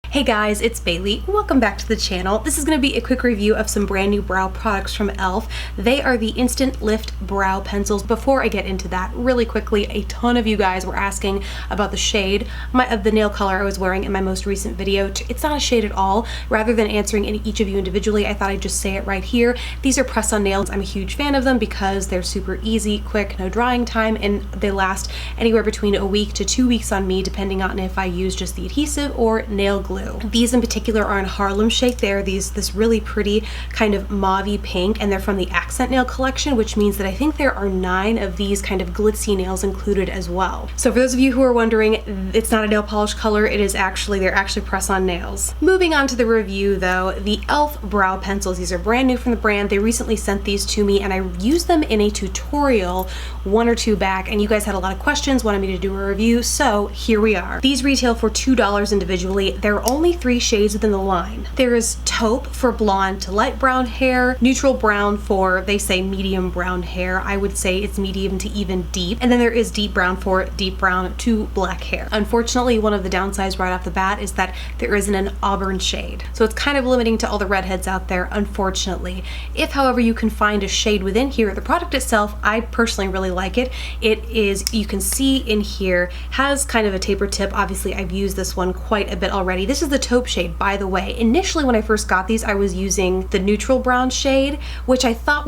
Hey guys, it's Bailey. Welcome back to the channel. This is going to be a quick review of some brand new brow products from e.l.f. They are the Instant Lift Brow Pencils. Before I get into that, really quickly, a ton of you guys were asking about the shade of the nail color I was wearing in my most recent video. It's not a shade at all. Rather than answering each of you individually, I thought I'd just say it right here. These are press-on nails. I'm a huge fan of them because they're super easy, quick, no drying time, and they last anywhere between a week to 2 weeks on me, depending on if I use just the adhesive or nail glue. These in particular are in Harlem Shake. They're this really pretty kind of mauve-y pink, and they're from the Accent Nail collection, which means that I think there are 9 of these kind of glitzy nails included as well. So for those of you who are wondering, it's not a nail polish color, they're actually press-on nails. Moving on to the review though, the e.l.f. brow pencils. These are brand new from the brand. They recently sent these to me and I used them in a tutorial 1 or 2 back, and you guys had a lot of questions, wanted me to do a review, so here we are. These retail for $2 individually. They're only 3 shades within the line. There is taupe for blonde to light brown hair, neutral brown for, they say, medium brown hair. I would say it's medium to even deep. And then there is deep brown for deep brown to black hair. Unfortunately, one of the downsides right off the bat is that there isn't an auburn shade. So it's kind of limiting to all the redheads out there, unfortunately. If, however, you can find a shade within here, the product itself, I personally really like it. It is, you can see in here, has kind of a taper tip. Obviously, I've used this one quite a bit already. This is the taupe shade, by the way. Initially, when I first got these, I was using the neutral brown shade, which I thought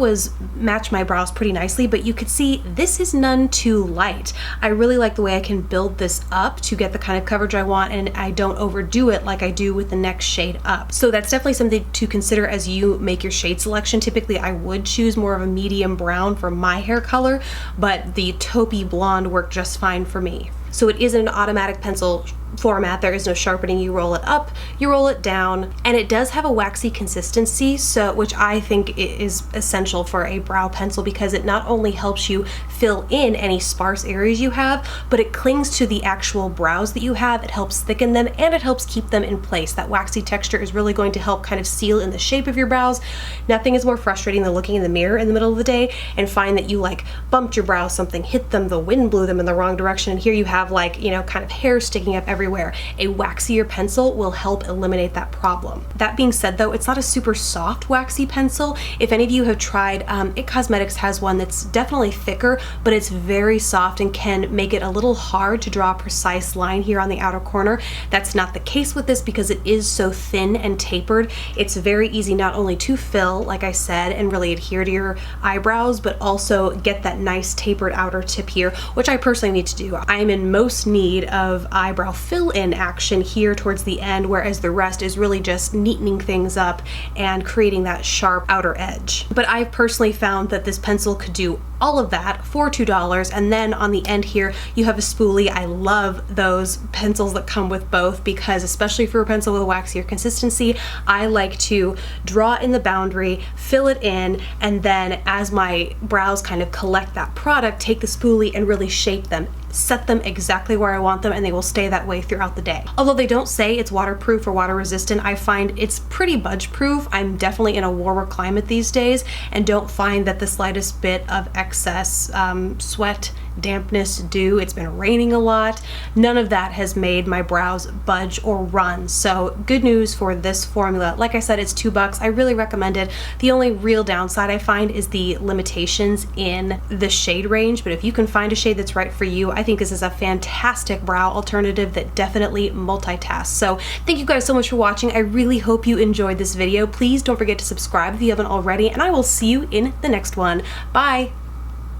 matched my brows pretty nicely, but you could see this is none too light. I really like the way I can build this up to get the kind of coverage I want, and I don't overdo it like I do with the next shade up. So that's definitely something to consider as you make your shade selection. Typically, I would choose more of a medium brown for my hair color, but the taupey blonde worked just fine for me. So it is an automatic pencil format. There is no sharpening. You roll it up, you roll it down, and it does have a waxy consistency, so which I think is essential for a brow pencil because it not only helps you fill in any sparse areas you have, but it clings to the actual brows that you have. It helps thicken them and it helps keep them in place. That waxy texture is really going to help kind of seal in the shape of your brows. Nothing is more frustrating than looking in the mirror in the middle of the day and find that you like bumped your brows, something hit them, the wind blew them in the wrong direction, and here you have like, you know, kind of hair sticking up everywhere. A waxier pencil will help eliminate that problem. That being said though, it's not a super soft waxy pencil. If any of you have tried, It Cosmetics has one that's definitely thicker, but it's very soft and can make it a little hard to draw a precise line here on the outer corner. That's not the case with this because it is so thin and tapered. It's very easy not only to fill, like I said, and really adhere to your eyebrows, but also get that nice tapered outer tip here, which I personally need to do. I'm in most need of eyebrow fill-in action here towards the end, whereas the rest is really just neatening things up and creating that sharp outer edge. But I've personally found that this pencil could do all of that for $2, and then on the end here you have a spoolie. I love those pencils that come with both because, especially for a pencil with a waxier consistency, I like to draw in the boundary, fill it in, and then as my brows kind of collect that product, take the spoolie and really shape them, set them exactly where I want them, and they will stay that way throughout the day. Although they don't say it's waterproof or water resistant, I find it's pretty budge proof. I'm definitely in a warmer climate these days and don't find that the slightest bit of excess sweat, dampness, dew, it's been raining a lot, none of that has made my brows budge or run. So good news for this formula. Like I said, it's $2. I really recommend it. The only real downside I find is the limitations in the shade range, but if you can find a shade that's right for you, I think this is a fantastic brow alternative that definitely multitasks. So thank you guys so much for watching. I really hope you enjoyed this video. Please don't forget to subscribe if you haven't already, and I will see you in the next one. Bye!